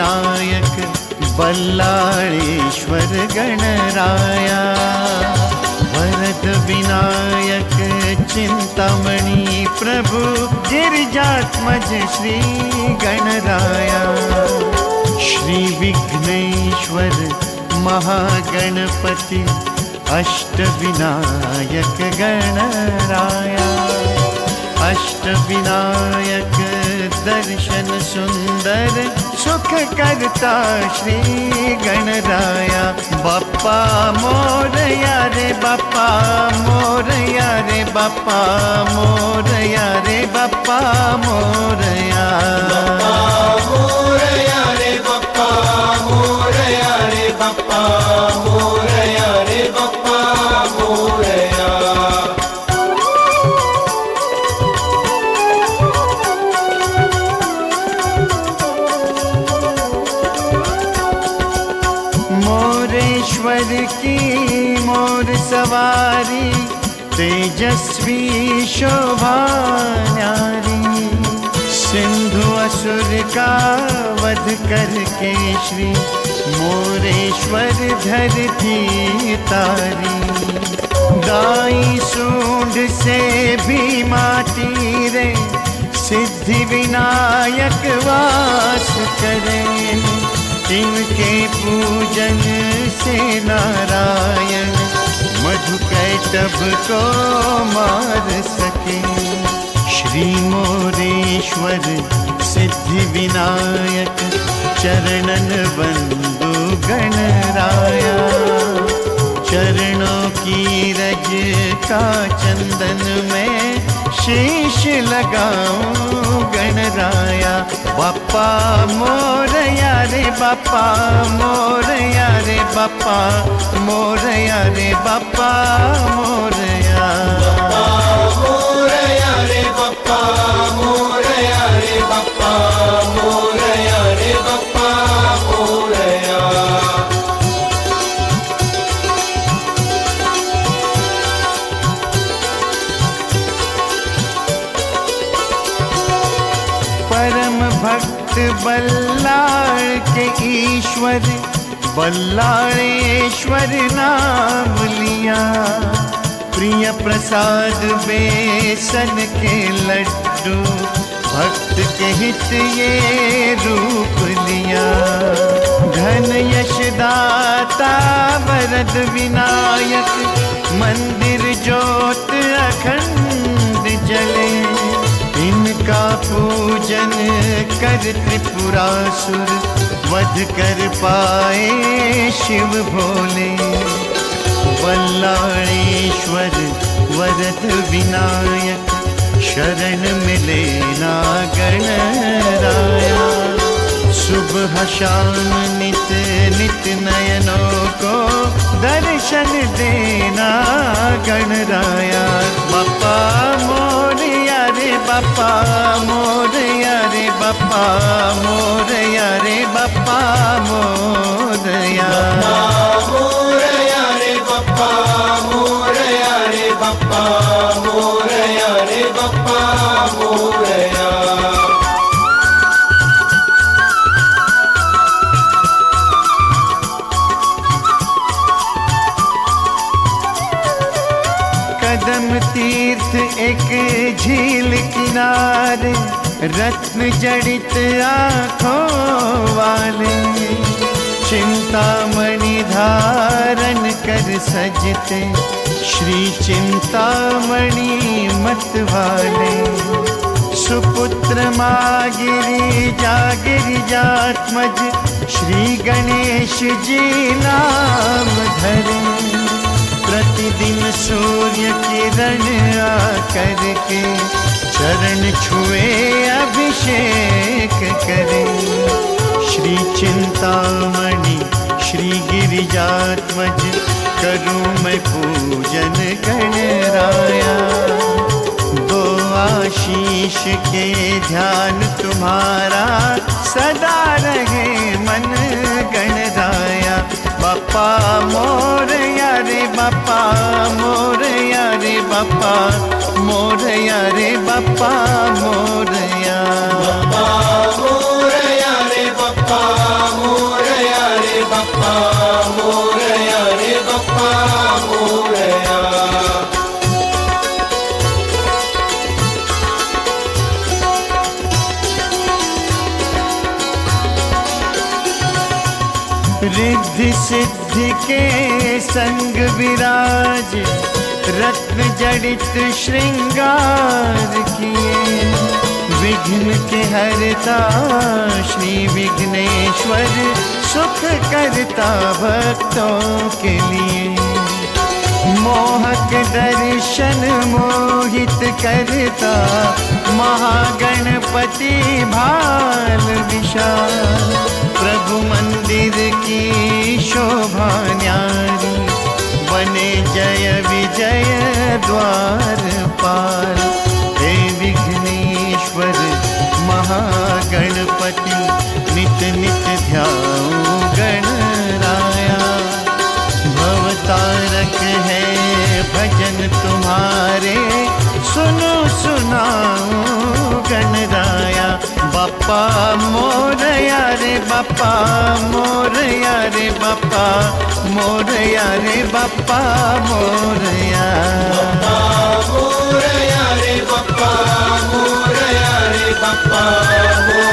विनायक बल्लाळेश्वर गणराया, वरद विनायक चिंतामणि प्रभु गिरिजात्मज श्री गणराया, श्री विघ्नेश्वर महागणपति अष्टविनायक गणराया, अष्टविनायक दर्शन सुंदर सुख करता श्री गणराया। बाप्पा मोरया रे बाप्पा मोरया रे बाप्पा मोरया रे बाप्पा मोरया, मोरया रे बाप्पा मोरया रे बाप्पा मोरया रे बाप्पा मोरया। मोरेश्वर की मोर सवारी तेजस्वी शोभा न्यारी, सिंधु असुर का वध करके श्री मोरेश्वर धरती तारी, गाई सूंड से भी माटी रे सिद्धि विनायक वास करे, इनके पूजन से नारायण मधुकैटभ को मार सके। श्री मोरेश्वर सिद्धि विनायक चरणन बंधु गणराया, चरणों की रज का चंदन में शीश लगाऊं गणराया। बाप्पा मोरया रे बाप्पा मोरया रे बाप्पा मोरया रे बाप्पा मोरया, मोरया रे बाप्पा मोरया रे बाप्पा मोरया रे बाप्पा मोरया। परम भक्त बल्लाळ के ईश्वर बल्लाळेश्वर नाम लिया, प्रिय प्रसाद बेसन के लड्डू भक्त के हित ये रूप लिया, धन यश दाता वरद विनायक मंदिर ज्योत अखंड जले, इनका पूजन कर त्रिपुरासुर वध कर पाए शिव भोले। बल्लाळेश्वर वरद विनायक शरण मिले ना गणराया, सुबह शाम नित नित नयनों को दर्शन देना गणराया। बाप्पा मोरया रे बाप्पा मोरया रे बाप्पा मोरया रे बाप्पा मोरया, मोरया रे बाप्पा मोरया रे बाप्पा मोरया रे बाप्पा मोरया। कदम तीर्थ एक झील किनारे रत्न जड़ित आँखों वाले, चिंतामणि धारण कर सजते श्री चिंतामणि मत वाले, सुपुत्र माँ गिरिजात्मज श्री गणेश जी नाम धरे, प्रतिदिन सूर्य किरण आकर के चरण छुए अभिषेक करे, श्री चिंतामणि श्री गिरिजात्मज करूं मैं पूजन गणराया। दो आशीष के ध्यान तुम्हारा सदा रहे मन गणराया। बाप्पा मोरया रे बाप्पा मोरया रे बाप्पा मोरया रे बाप्पा मोरया, बाप्पा मोरया रे बाप्पा रिद्धि सिद्धि के संग विराज, रत्न जड़ित श्रृंगार किए। विघ्न के हरता श्री विघ्नेश्वर, सुख करता भक्तों के लिए। मोहक दर्शन मोहित करता, महागणपति भाल विशाल। प्रभु मंदिर की शोभा न्यारी, बने जय विजय द्वार पाल। हे विघ्नेश्वर महागणपति, नित नित ध्याऊं गणराया। भवतारक है भजन तुम्हारे, सुनो सुनाऊं गणराया। बाप्पा मोरया रे बाप्पा मोरया रे बाप्पा मोरया रे बाप्पा मोरया। मोरया रे बाप्पा मोरया रे बाप्पा मोरया।